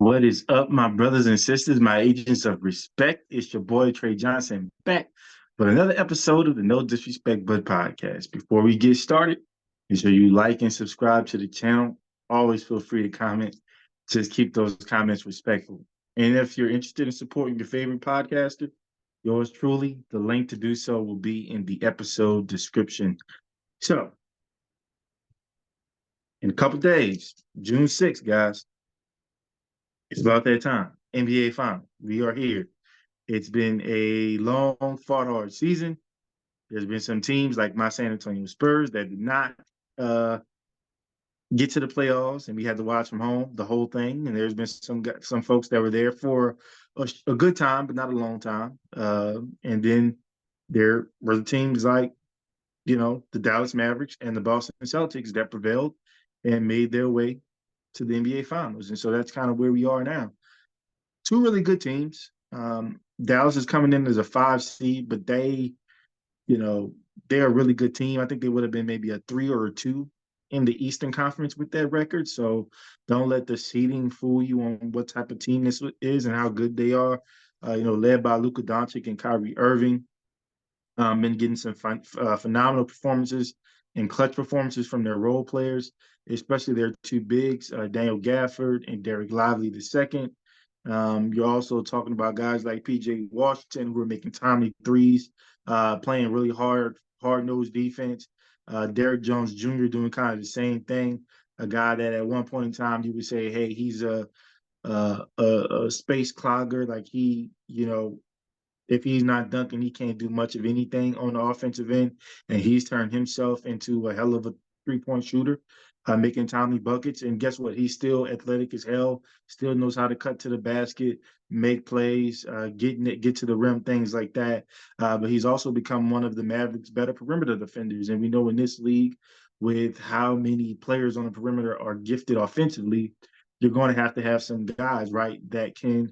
What is up, my brothers and sisters, my agents of respect? It's your boy Trey Johnson back with another episode of the No Disrespect But podcast. Before we get started, make sure you like and subscribe to the channel. Always feel free to comment. Just keep those comments respectful. And if you're interested in supporting your favorite podcaster, yours truly, the link to do so will be in the episode description. So, in a couple days, June 6th, guys, it's about that time. NBA Final. We are here. It's been a long, fought hard season. There's been some teams like my San Antonio Spurs that did not uh, get to the playoffs, and we had to watch from home the whole thing. And there's been some folks that were there for a good time, but not a long time. And then there were the teams like the Dallas Mavericks and the Boston Celtics that prevailed and made their way to the NBA Finals. And so that's kind of where we are now. Two really good teams. Dallas is coming in as a 5 seed, but you know, they're a really good team. I think they would have been maybe a 3 or a 2 in the Eastern Conference with that record. So don't let the seeding fool you on what type of team this is and how good they are. Led by Luka Doncic and Kyrie Irving. Been getting some phenomenal performances and clutch performances from their role players, especially their two bigs, Daniel Gafford and Derek Lively II. You're also talking about guys like PJ Washington who are making timely threes, playing really hard-nosed defense. Derek Jones Jr. doing kind of the same thing. A guy that at one point in time you would say, hey, he's a space clogger. Like if he's not dunking, he can't do much of anything on the offensive end. And he's turned himself into a hell of a three-point shooter, making timely buckets. And guess what? He's still athletic as hell, still knows how to cut to the basket, make plays, get to the rim, things like that. But he's also become one of the Mavericks' better perimeter defenders. And we know in this league, with how many players on the perimeter are gifted offensively, you're going to have some guys, right, that can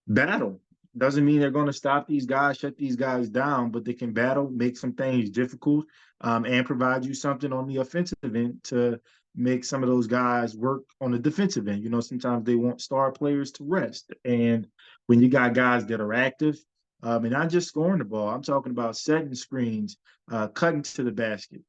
battle. Doesn't mean they're going to stop these guys, shut these guys down, but they can battle, make some things difficult, and provide you something on the offensive end to make some of those guys work on the defensive end. Sometimes they want star players to rest. And when you got guys that are active, and not just scoring the ball, I'm talking about setting screens, cutting to the basket,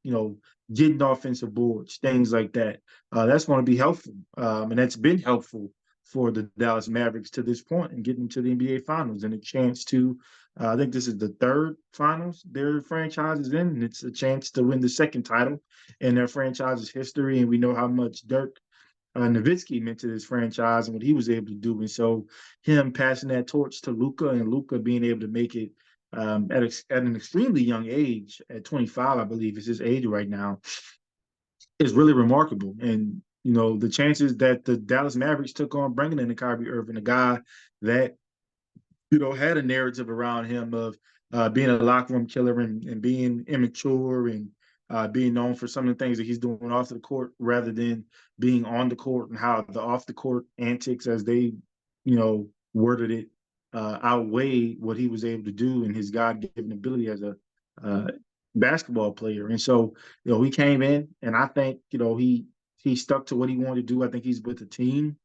getting offensive boards, things like that. That's going to be helpful. And that's been helpful for the Dallas Mavericks to this point and getting to the NBA Finals and a chance to, I think this is the third finals their franchise is in, and it's a chance to win the second title in their franchise's history. And we know how much Dirk Nowitzki meant to this franchise and what he was able to do. And so him passing that torch to Luka and Luka being able to make it at an extremely young age, at 25, I believe is his age right now, is really remarkable. And the chances that the Dallas Mavericks took on bringing in the Kyrie Irving, a guy that had a narrative around him of being a locker room killer and being immature and being known for some of the things that he's doing off the court rather than being on the court, and how the off the court antics, as they worded it, outweigh what he was able to do and his God-given ability as a uh, basketball player. And so he came in, and I think he stuck to what he wanted to do. I think he's with a team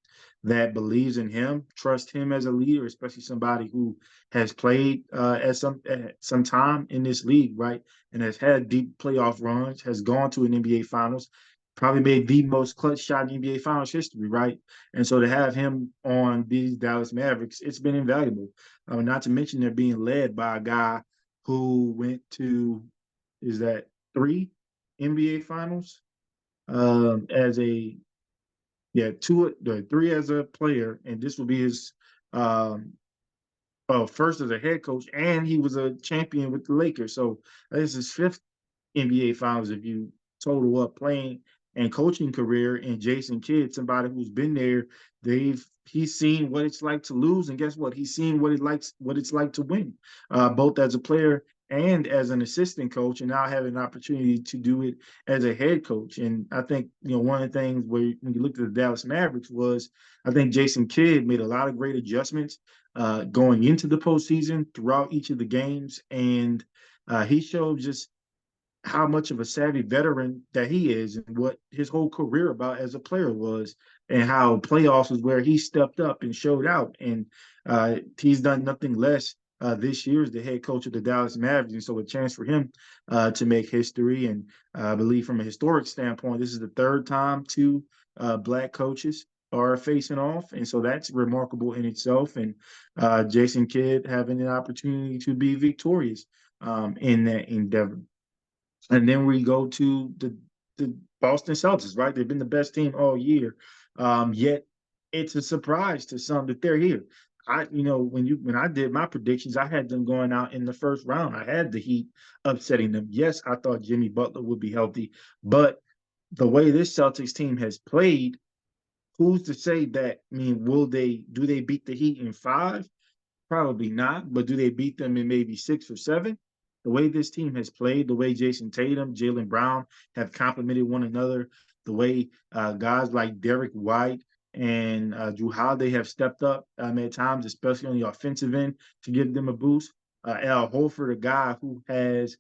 that believes in him, trusts him as a leader, especially somebody who has played at some time in this league, right, and has had deep playoff runs, has gone to an NBA Finals, probably made the most clutch shot in NBA Finals history, right? And so to have him on these Dallas Mavericks, it's been invaluable. Not to mention they're being led by a guy who went to, is that 3 NBA Finals as a three as a player, and this will be his um, first as a head coach, and he was a champion with the Lakers. So this is his fifth NBA Finals if you total up playing and coaching career. And Jason Kidd, somebody who's been there, he's seen what it's like to lose, and guess what? He's seen what it's like to win, both as a player and as an assistant coach, and now having an opportunity to do it as a head coach. And I think one of the things where when you looked at the Dallas Mavericks was, I think Jason Kidd made a lot of great adjustments going into the postseason throughout each of the games, and he showed just how much of a savvy veteran that he is and what his whole career about as a player was, and how playoffs is where he stepped up and showed out. And he's done nothing less this year as the head coach of the Dallas Mavericks. And so a chance for him to make history. And I believe from a historic standpoint, this is the third time two black coaches are facing off. And so that's remarkable in itself. And Jason Kidd having an opportunity to be victorious in that endeavor. And then we go to the Boston Celtics, right? They've been the best team all year. Yet it's a surprise to some that they're here. When I did my predictions, I had them going out in the first round. I had the Heat upsetting them. Yes, I thought Jimmy Butler would be healthy, but the way this Celtics team has played, who's to say that? I mean, do they beat the Heat in five? Probably not, but do they beat them in maybe 6 or 7? The way this team has played, the way Jason Tatum, Jaylen Brown have complemented one another, the way guys like Derek White and Drew Holiday have stepped up at times, especially on the offensive end, to give them a boost. Al Horford, a guy who has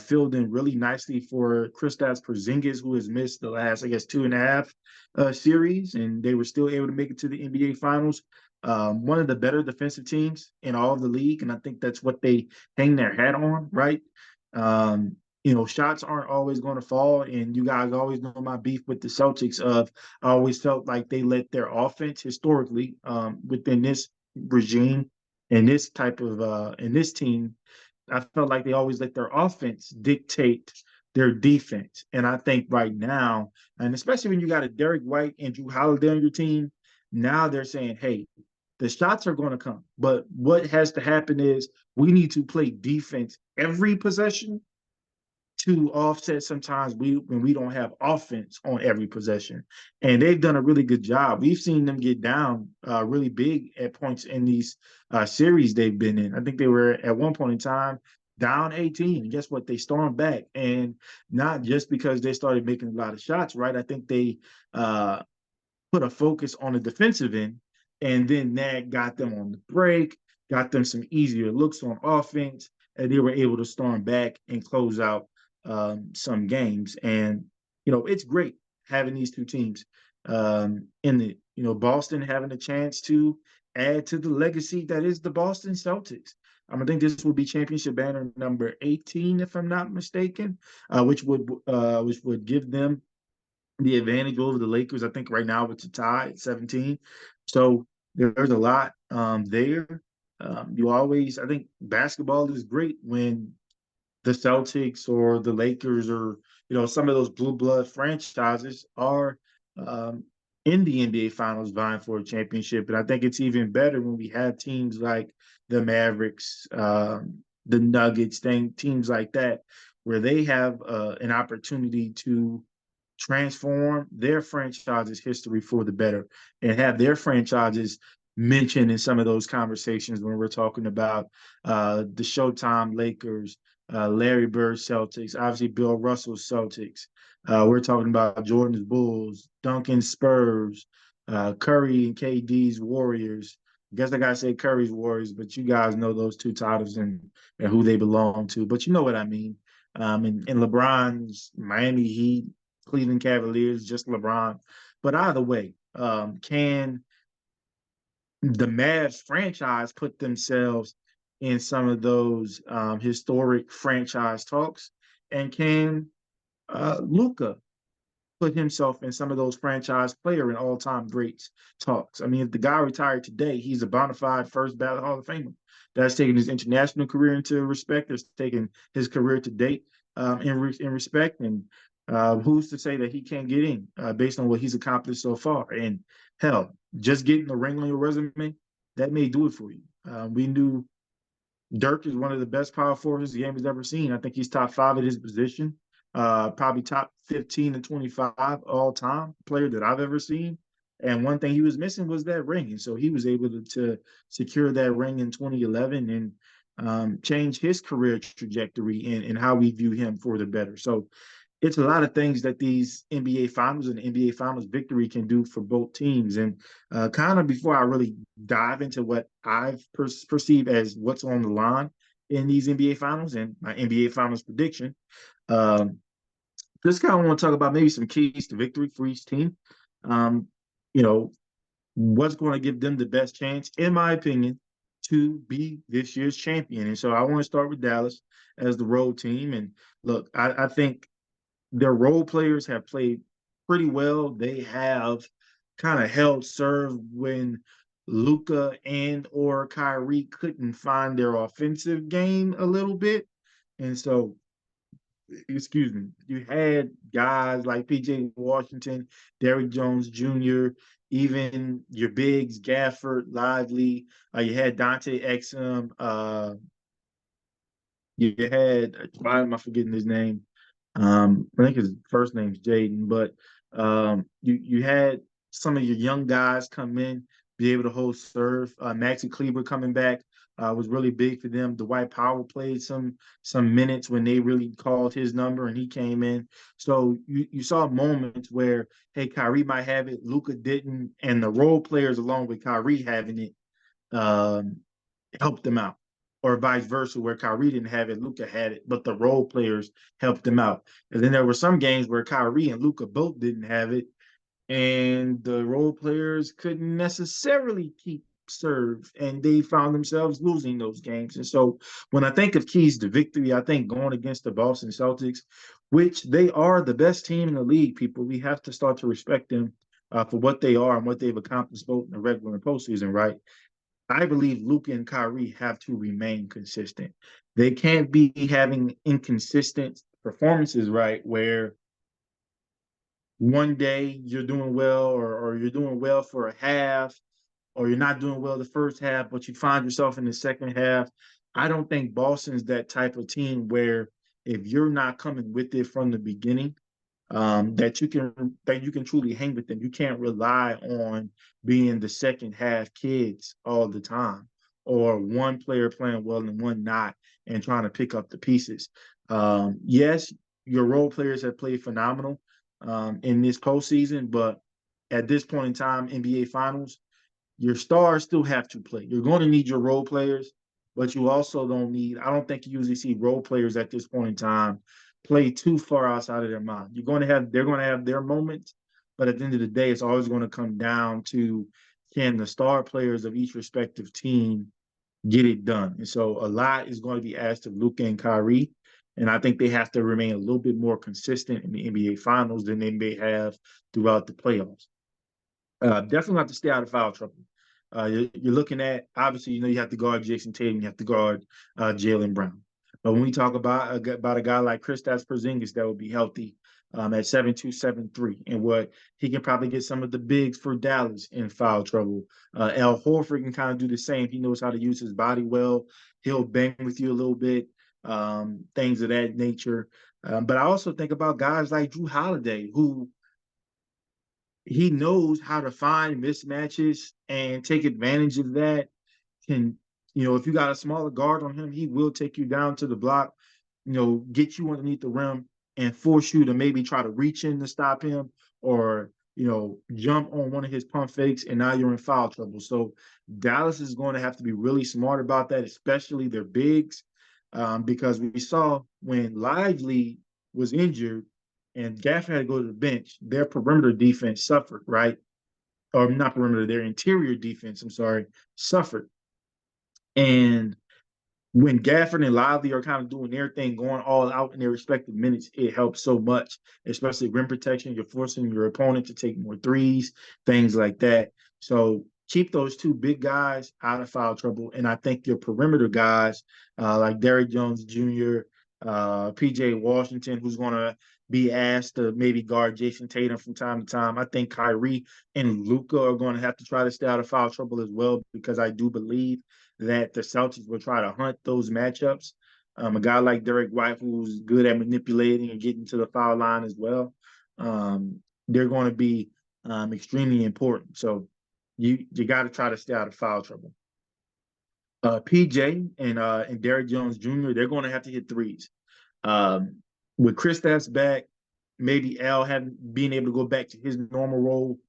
filled in really nicely for Kristaps Porzingis, who has missed the last, I guess, 2.5 series, and they were still able to make it to the NBA Finals. One of the better defensive teams in all of the league, and I think that's what they hang their hat on, right? Shots aren't always going to fall, and you guys always know my beef with the Celtics. I always felt like they let their offense historically within this regime and this type of in this team. I felt like they always let their offense dictate their defense, and I think right now, and especially when you got a Derek White and Drew Holiday on your team, now they're saying, "Hey, the shots are going to come, but what has to happen is we need to play defense every possession to offset sometimes when we don't have offense on every possession." And they've done a really good job. We've seen them get down really big at points in these series they've been in. I think they were at one point in time down 18. And guess what? They stormed back. And not just because they started making a lot of shots, right? I think they put a focus on the defensive end, and then that got them on the break, got them some easier looks on offense, and they were able to storm back and close out some games. And it's great having these two teams in the Boston having a chance to add to the legacy that is the Boston Celtics. I think this will be championship banner number 18, if I'm not mistaken, which would give them the advantage over the Lakers. I think right now it's a tie at 17. So there's a lot there. I think basketball is great when the Celtics or the Lakers or some of those blue blood franchises are um, in the NBA Finals vying for a championship. And I think it's even better when we have teams like the Mavericks, the Nuggets, teams like that, where they have an opportunity to transform their franchise's history for the better and have their franchises mentioned in some of those conversations when we're talking about the Showtime Lakers, Larry Bird Celtics, obviously Bill Russell Celtics. We're talking about Jordan's Bulls, Duncan's Spurs, Curry and KD's Warriors. I guess I gotta say Curry's Warriors, but you guys know those two titles and who they belong to. But you know what I mean. And LeBron's Miami Heat, Cleveland Cavaliers, just LeBron. But either way, can the Mavs franchise put themselves in some of those historic franchise talks? And can Luka put himself in some of those franchise player and all-time greats talks? I mean, if the guy retired today, he's a bona fide first ballot Hall of Famer. That's taking his international career into respect. That's taking his career to date in respect. And who's to say that he can't get in based on what he's accomplished so far? And hell, just getting the ring on your resume, that may do it for you. We knew Dirk is one of the best power forwards the game has ever seen. I think he's top 5 at his position, probably top 15 and 25 all time player that I've ever seen. And one thing he was missing was that ring. And so he was able to secure that ring in 2011 and change his career trajectory and how we view him for the better. So it's a lot of things that these NBA Finals and NBA Finals victory can do for both teams. And kind of before I really dive into what I've perceived as what's on the line in these NBA Finals and my NBA Finals prediction, Um, just kind of want to talk about maybe some keys to victory for each team. Um, you know, what's going to give them the best chance, in my opinion, to be this year's champion. And so I want to start with Dallas as the road team. And look, I think their role players have played pretty well. They have kind of held serve when Luka and or Kyrie couldn't find their offensive game a little bit. And so, excuse me, you had guys like PJ Washington, Derrick Jones Jr., even your bigs, Gafford, Lively. You had Dante Exum. You had, why am I forgetting his name? I think his first name's Jaden, but you had some of your young guys come in, be able to hold serve. Maxi Kleber coming back was really big for them. Dwight Powell played some minutes when they really called his number and he came in. So you saw moments where, hey, Kyrie might have it, Luka didn't, and the role players along with Kyrie having it um, helped them out, or vice versa, where Kyrie didn't have it, Luka had it, but the role players helped them out. And then there were some games where Kyrie and Luka both didn't have it, and the role players couldn't necessarily keep serve, and they found themselves losing those games. And so when I think of keys to victory, I think going against the Boston Celtics, which they are the best team in the league, people, we have to start to respect them for what they are and what they've accomplished both in the regular and postseason, right? I believe Luka and Kyrie have to remain consistent. They can't be having inconsistent performances, right? Where one day you're doing well, or you're doing well for a half, or you're not doing well the first half, but you find yourself in the second half. I don't think Boston's that type of team where if you're not coming with it from the beginning, that you can truly hang with them. You can't rely on being the second half kids all the time, or one player playing well and one not, and trying to pick up the pieces. Yes, your role players have played phenomenal in this postseason, but at this point in time, NBA Finals, your stars still have to play. You're going to need your role players, but you also don't need, I don't think you usually see role players at this point in time play too far outside of their mind. They're going to have their moments, but at the end of the day, it's always going to come down to, can the star players of each respective team get it done? And so a lot is going to be asked of Luka and Kyrie. And I think they have to remain a little bit more consistent in the NBA Finals than they may have throughout the playoffs. Definitely have to stay out of foul trouble. You're looking at, obviously, you have to guard Jason Tatum, you have to guard Jaylen Brown. But when we talk about a guy like Kristaps Porzingis that would be healthy at 7'2", 7'3", and what he can probably get some of the bigs for Dallas in foul trouble. Al Horford can kind of do the same. He knows how to use his body well. He'll bang with you a little bit, things of that nature. But I also think about guys like Drew Holiday, who he knows how to find mismatches and take advantage of that. Can, if you got a smaller guard on him, he will take you down to the block, get you underneath the rim and force you to maybe try to reach in to stop him, or, jump on one of his pump fakes, and now you're in foul trouble. So Dallas is going to have to be really smart about that, especially their bigs, because we saw when Lively was injured and Gafford had to go to the bench, their perimeter defense suffered, right? Or not perimeter, their interior defense, I'm sorry, suffered. And when Gafford and Lively are kind of doing their thing, going all out in their respective minutes, it helps so much, especially rim protection. You're forcing your opponent to take more threes, things like that. So keep those two big guys out of foul trouble. And I think your perimeter guys, like Derrick Jones Jr., PJ Washington, who's going to be asked to maybe guard Jason Tatum from time to time. I think Kyrie and Luka are going to have to try to stay out of foul trouble as well, because I do believe that the Celtics will try to hunt those matchups. A guy like Derek White, who's good at manipulating and getting to the foul line as well, they're going to be extremely important. So you got to try to stay out of foul trouble. PJ and Derrick Jones Jr., they're going to have to hit threes. Um, with Kristaps back, maybe Al being able to go back to his normal role,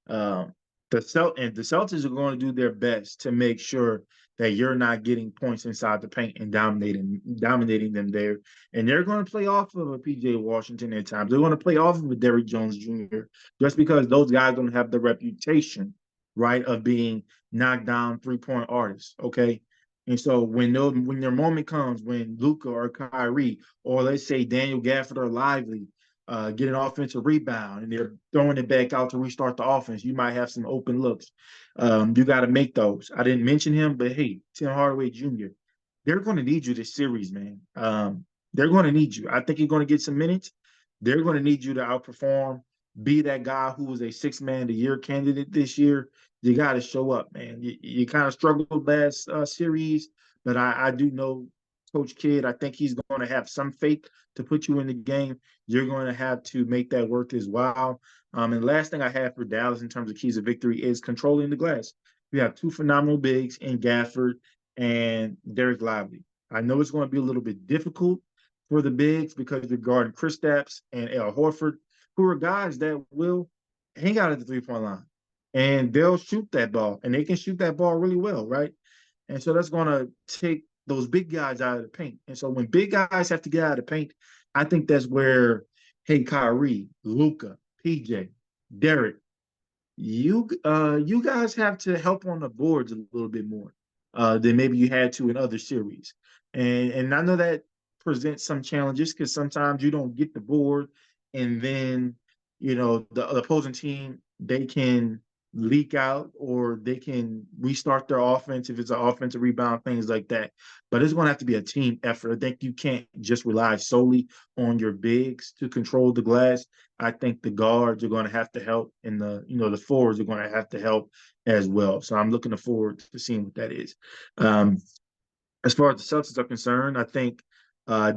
the Celtics are going to do their best to make sure that you're not getting points inside the paint and dominating them there. And they're going to play off of a PJ Washington at times. They're going to play off of a Derrick Jones Jr. just because those guys don't have the reputation, right, of being knocked down 3-point artists. Okay. And so when their moment comes, when Luka or Kyrie, or let's say Daniel Gafford or Lively get an offensive rebound and they're throwing it back out to restart the offense, you might have some open looks. You got to make those. I didn't mention him, but hey, Tim Hardaway Jr., they're going to need you this series, man. They're going to need you. I think you're going to get some minutes. They're going to need you to outperform, be that guy who was a six-man of the year candidate this year. You got to show up, man. You kind of struggled last series, but I do know Coach Kidd. I think he's going to have some faith to put you in the game. You're going to have to make that work as well. And last thing I have for Dallas in terms of keys of victory is controlling the glass. We have two phenomenal bigs in Gafford and Derek Lively. I know it's going to be a little bit difficult for the bigs because you're guarding Kristaps and Al Horford, who are guys that will hang out at the three-point line. And they'll shoot that ball, and they can shoot that ball really well, right? And so that's going to take those big guys out of the paint. And so when big guys have to get out of the paint, I think that's where, hey, Kyrie, Luka, PJ, Derek, you guys have to help on the boards a little bit more than maybe you had to in other series. And I know that presents some challenges because sometimes you don't get the board, and then the opposing team, they can leak out or they can restart their offense if it's an offensive rebound, things like that. But it's going to have to be a team effort. I think you can't just rely solely on your bigs to control the glass. I think the guards are going to have to help, and the forwards are going to have to help as well. So I'm looking forward to seeing what that is. As far as the Celtics are concerned, I think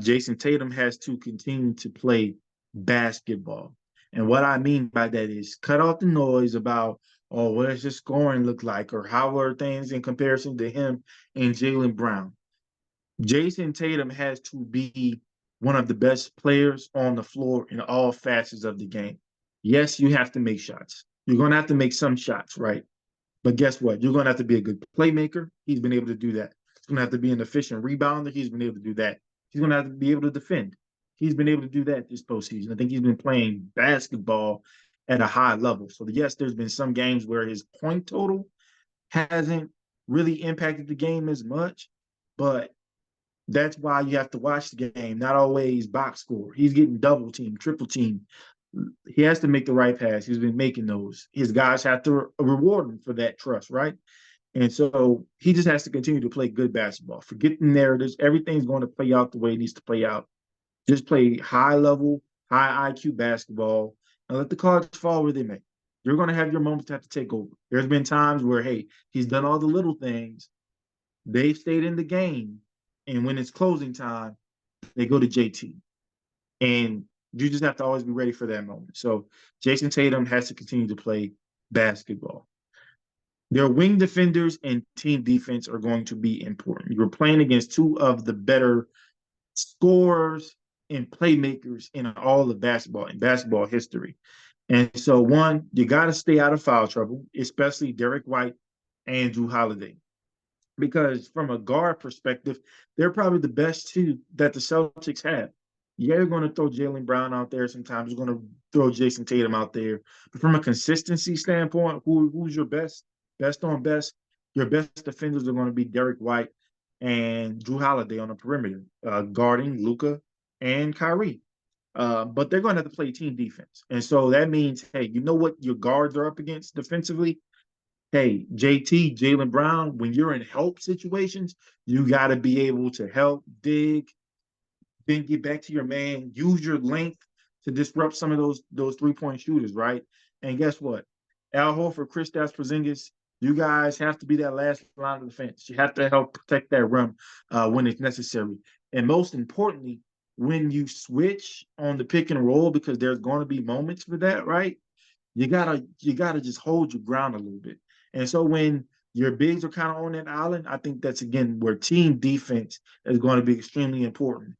Jason Tatum has to continue to play basketball. And what I mean by that is cut off the noise about, oh, what does the scoring look like, or how are things in comparison to him and Jaylen Brown. Jason Tatum has to be one of the best players on the floor in all facets of the game. Yes, you have to make shots. You're going to have to make some shots, right? But guess what? You're going to have to be a good playmaker. He's been able to do that. He's going to have to be an efficient rebounder. He's been able to do that. He's going to have to be able to defend. He's been able to do that this postseason. I think he's been playing basketball at a high level. So, yes, there's been some games where his point total hasn't really impacted the game as much, but that's why you have to watch the game, not always box score. He's getting double team, triple team. He has to make the right pass. He's been making those. His guys have to reward him for that trust, right? And so he just has to continue to play good basketball. Forget the narratives. Everything's going to play out the way it needs to play out. Just play high level, high IQ basketball, and let the cards fall where they may. You're going to have your moments to have to take over. There's been times where, hey, he's done all the little things. They've stayed in the game. And when it's closing time, they go to JT. And you just have to always be ready for that moment. So Jason Tatum has to continue to play basketball. Their wing defenders and team defense are going to be important. You're playing against two of the better scorers and playmakers in all of basketball history. And so, one, you got to stay out of foul trouble, especially Derek White and Jrue Holiday. Because from a guard perspective, they're probably the best two that the Celtics have. Yeah, you're going to throw Jaylen Brown out there sometimes. You're going to throw Jason Tatum out there. But from a consistency standpoint, who's your best on best? Your best defenders are going to be Derek White and Jrue Holiday on the perimeter, guarding Luka and Kyrie. But they're going to have to play team defense. And so that means, hey, you know what your guards are up against defensively? Hey, JT, Jaylen Brown, when you're in help situations, you got to be able to help, dig, then get back to your man, use your length to disrupt some of those three-point shooters, right? And guess what? Al Horford, Kristaps Porzingis, you guys have to be that last line of defense. You have to help protect that rim when it's necessary. And most importantly, when you switch on the pick and roll, because there's going to be moments for that, right? You gotta just hold your ground a little bit. And so when your bigs are kind of on that island, I think that's again where team defense is going to be extremely important.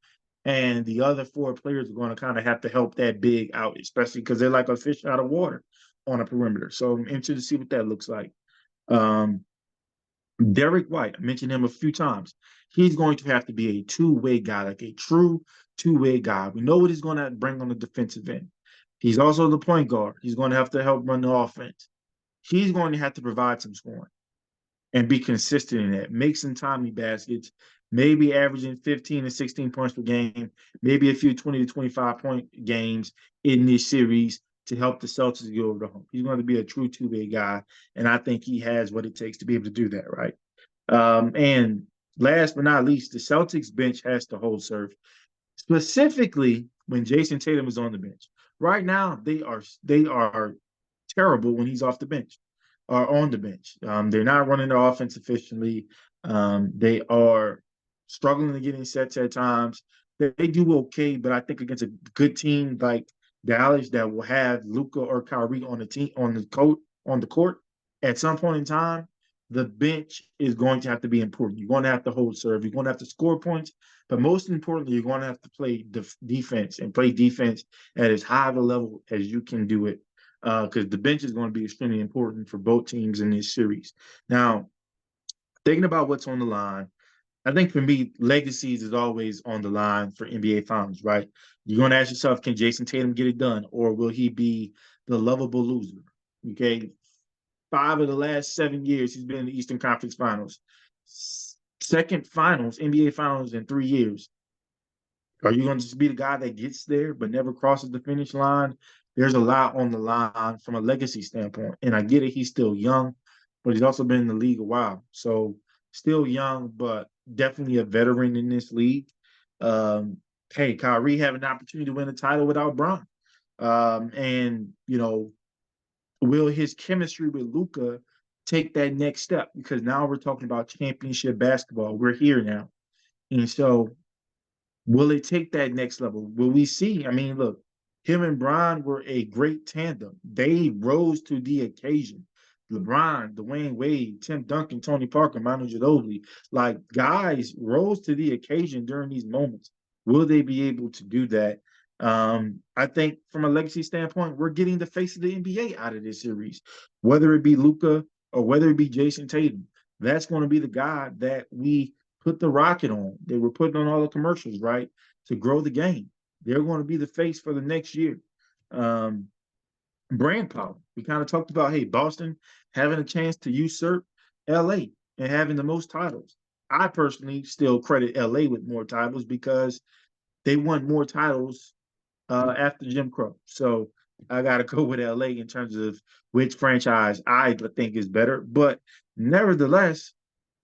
And the other four players are going to kind of have to help that big out, especially because they're like a fish out of water on a perimeter. So I'm interested to see what that looks like. Um, Derek White, I mentioned him a few times. He's going to have to be a two-way guy, like a true two-way guy. We know what he's going to bring on the defensive end. He's also the point guard. He's going to have to help run the offense. He's going to have to provide some scoring and be consistent in that. Make some timely baskets, maybe averaging 15 to 16 points per game, maybe a few 20 to 25-point games in this series to help the Celtics get over the hump. He's going to be a true two-way guy, and I think he has what it takes to be able to do that, right? And last but not least, the Celtics bench has to hold serve, specifically when Jason Tatum is on the bench. Right now, they are terrible when he's off the bench or on the bench. They're not running their offense efficiently. They are struggling to get in sets at times. They do okay, but I think against a good team like Dallas that will have Luka or Kyrie on the team on the court at some point in time, the bench is going to have to be important. You're going to have to hold serve. You're going to have to score points, but most importantly, you're going to have to play defense and play defense at as high of a level as you can do it because the bench is going to be extremely important for both teams in this series. Now, thinking about what's on the line, I think for me, legacies is always on the line for NBA Finals, right? You're going to ask yourself, can Jason Tatum get it done, or will he be the lovable loser? Okay, 5 of the last 7 years, he's been in the Eastern Conference Finals. Second finals, NBA Finals in 3 years. Are you going to just be the guy that gets there but never crosses the finish line? There's a lot on the line from a legacy standpoint. And I get it, he's still young, but he's also been in the league a while. So still young, but definitely a veteran in this league. Hey, Kyrie have an opportunity to win a title without Bron. And, will his chemistry with Luka take that next step? Because now we're talking about championship basketball. We're here now. And so will it take that next level? Will we see? I mean, look, him and Bron were a great tandem. They rose to the occasion. LeBron, Dwayne Wade, Tim Duncan, Tony Parker, Manu Ginobili, like guys rose to the occasion during these moments. Will they be able to do that? I think from a legacy standpoint, we're getting the face of the NBA out of this series, whether it be Luka or whether it be Jason Tatum. That's going to be the guy that we put the rocket on. They were putting on all the commercials, right, to grow the game. They're going to be the face for the next year. Um, Brand power. We kind of talked about, hey, Boston having a chance to usurp LA and having the most titles. I personally still credit LA with more titles because they won more titles after Jim Crow. So I got to go with LA in terms of which franchise I think is better. But nevertheless,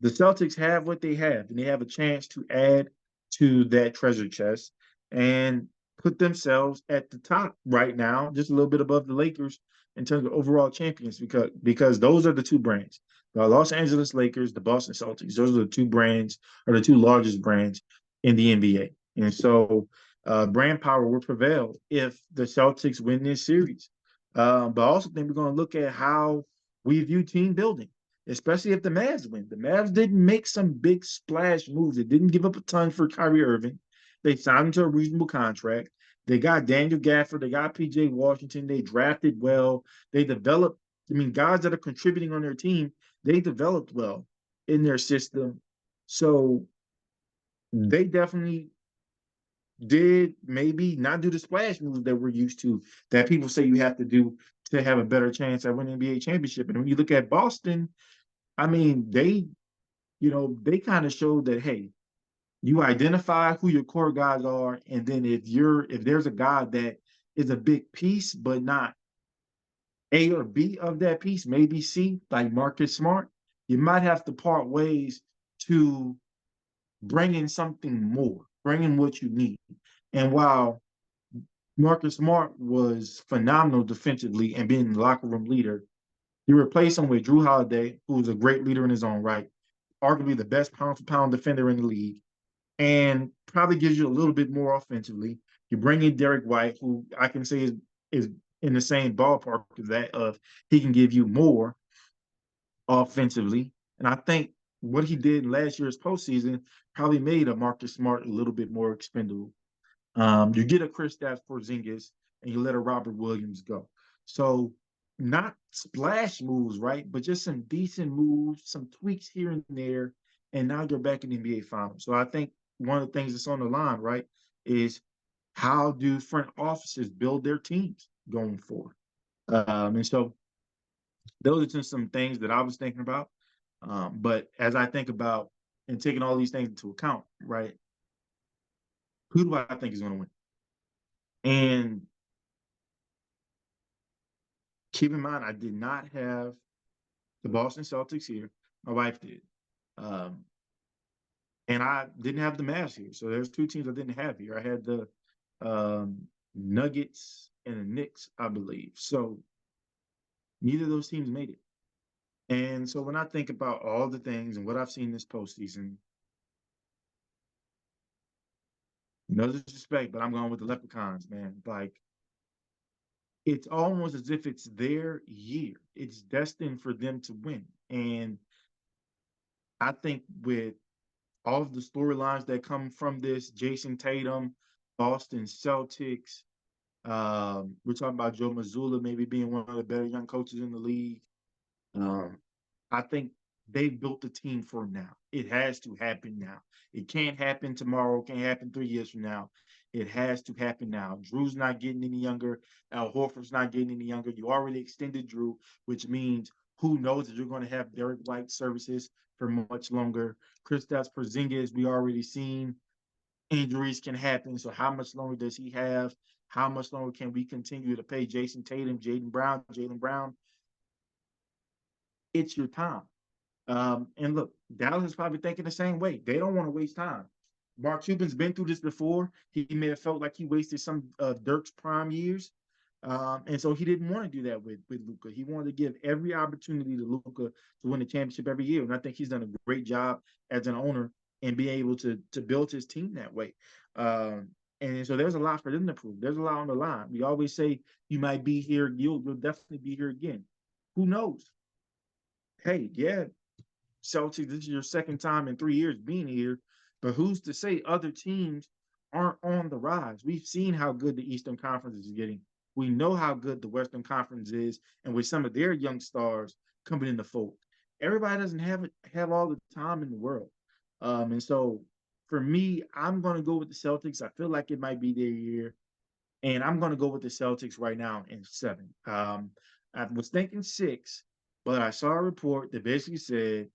the Celtics have what they have, and they have a chance to add to that treasure chest and put themselves at the top right now, just a little bit above the Lakers in terms of overall champions, because those are the two brands. The Los Angeles Lakers, the Boston Celtics, those are the two brands, or the two largest brands in the NBA. And so brand power will prevail if the Celtics win this series. But I also think we're going to look at how we view team building, especially if the Mavs win. The Mavs didn't make some big splash moves. They didn't give up a ton for Kyrie Irving. They signed him to a reasonable contract. They got Daniel Gafford. They got PJ Washington. They drafted well. They developed, guys that are contributing on their team, they developed well in their system. So they definitely did maybe not do the splash moves that we're used to, that people say you have to do to have a better chance at winning NBA championship. And when you look at Boston, they kind of showed that, hey, you identify who your core guys are, and then if there's a guy that is a big piece, but not A or B of that piece, maybe C, like Marcus Smart, you might have to part ways to bring in something more, bring in what you need. And while Marcus Smart was phenomenal defensively and being the locker room leader, you replace him with Drew Holiday, who is a great leader in his own right, arguably the best pound-for-pound defender in the league, and probably gives you a little bit more offensively. You bring in Derek White, who I can say is in the same ballpark of that of he can give you more offensively. And I think what he did in last year's postseason probably made a Marcus Smart a little bit more expendable. You get a Kristaps Porzingis and you let a Robert Williams go. So not splash moves, right? But just some decent moves, some tweaks here and there, and now you're back in the NBA Finals. So I think one of the things that's on the line, right, is how do front offices build their teams going forward? And so those are just some things that I was thinking about. But as I think about and taking all these things into account, right, who do I think is going to win? And keep in mind, I did not have the Boston Celtics here. My wife did. Um, and I didn't have the Mavs here. So there's two teams I didn't have here. I had the Nuggets and the Knicks, I believe. So neither of those teams made it. And so when I think about all the things and what I've seen this postseason, no disrespect, but I'm going with the Leprechauns, man. Like it's almost as if it's their year. It's destined for them to win. And I think with all of the storylines that come from this, Jason Tatum, Boston Celtics, we're talking about Joe Mazzulla maybe being one of the better young coaches in the league. Um, I think they've built the team for now. It has to happen now. It can't happen tomorrow. Can't happen 3 years from now. It has to happen now. Drew's not getting any younger. Al Horford's not getting any younger. You already extended Drew, which means who knows that you're going to have Derek White services for much longer. Kristaps Porzingis, we already seen injuries can happen. So how much longer does he have? How much longer can we continue to pay Jason Tatum, Jalen Brown? It's your time. And look, Dallas is probably thinking the same way. They don't want to waste time. Mark Cuban's been through this before. He may have felt like he wasted some of Dirk's prime years. And so he didn't want to do that with Luka. He wanted to give every opportunity to Luka to win the championship every year. And I think he's done a great job as an owner and be able to build his team that way. And so there's a lot for them to prove. There's a lot on the line. We always say you might be here, you'll definitely be here again. Who knows? Hey, yeah, Celtics, this is your second time in 3 years being here, but who's to say other teams aren't on the rise? We've seen how good the Eastern Conference is getting. We know how good the Western Conference is, and with some of their young stars coming in the fold, everybody doesn't have all the time in the world. And so for me, I'm going to go with the Celtics. I feel like it might be their year, and I'm going to go with the Celtics right now in 7. I was thinking 6, but I saw a report that basically said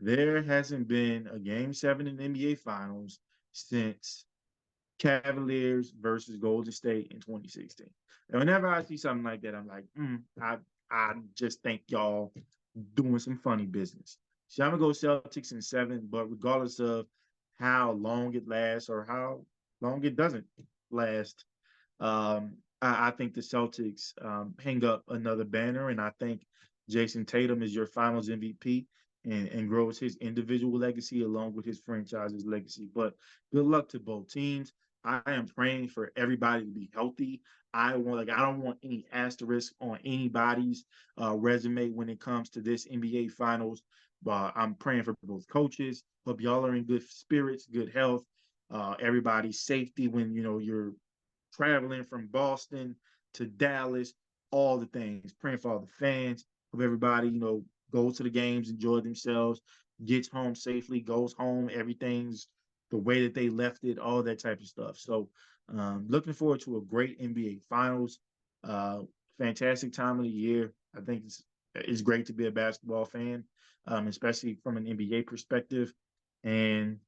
there hasn't been a game 7 in the NBA Finals since Cavaliers versus Golden State in 2016. And whenever I see something like that, I'm like, I just think y'all doing some funny business. So I'm gonna go Celtics in 7, but regardless of how long it lasts or how long it doesn't last, I think the Celtics hang up another banner, and I think Jason Tatum is your Finals MVP and grows his individual legacy along with his franchise's legacy. But good luck to both teams. I am praying for everybody to be healthy. I don't want any asterisk on anybody's resume when it comes to this NBA Finals. But I'm praying for both coaches. Hope y'all are in good spirits, good health. Everybody's safety when you're traveling from Boston to Dallas, all the things. Praying for all the fans, of everybody, goes to the games, enjoy themselves, gets home safely, goes home, everything's the way that they left it, all that type of stuff. So looking forward to a great NBA Finals. Uh, Fantastic time of the year. I think it's great to be a basketball fan, especially from an NBA perspective. And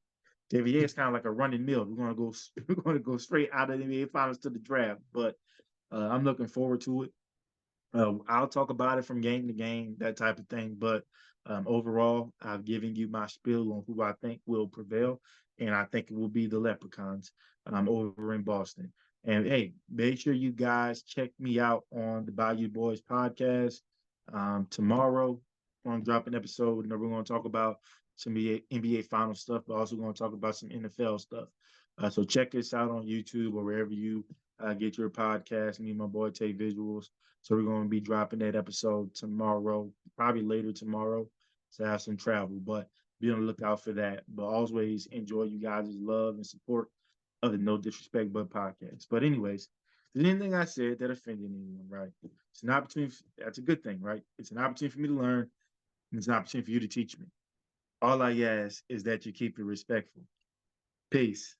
the NBA is kind of like a running mill. We're gonna go straight out of the NBA Finals to the draft, but I'm looking forward to it. I'll talk about it from game to game, that type of thing. But overall, I've given you my spiel on who I think will prevail, and I think it will be the Leprechauns over in Boston. And hey, make sure you guys check me out on the Bayou Boys podcast tomorrow. I'm going to drop an episode, and we're going to talk about some NBA final stuff, but also going to talk about some NFL stuff. So check us out on YouTube or wherever you get your podcast. Me and my boy Tay Visuals. So we're going to be dropping that episode tomorrow, probably later tomorrow, to have some travel. But be on the lookout for that. But always enjoy you guys' love and support of the No Disrespect But podcast. But anyways, there's anything I said that offended anyone, right? It's an opportunity. That's a good thing, right? It's an opportunity for me to learn, and it's an opportunity for you to teach me. All I ask is that you keep it respectful. Peace.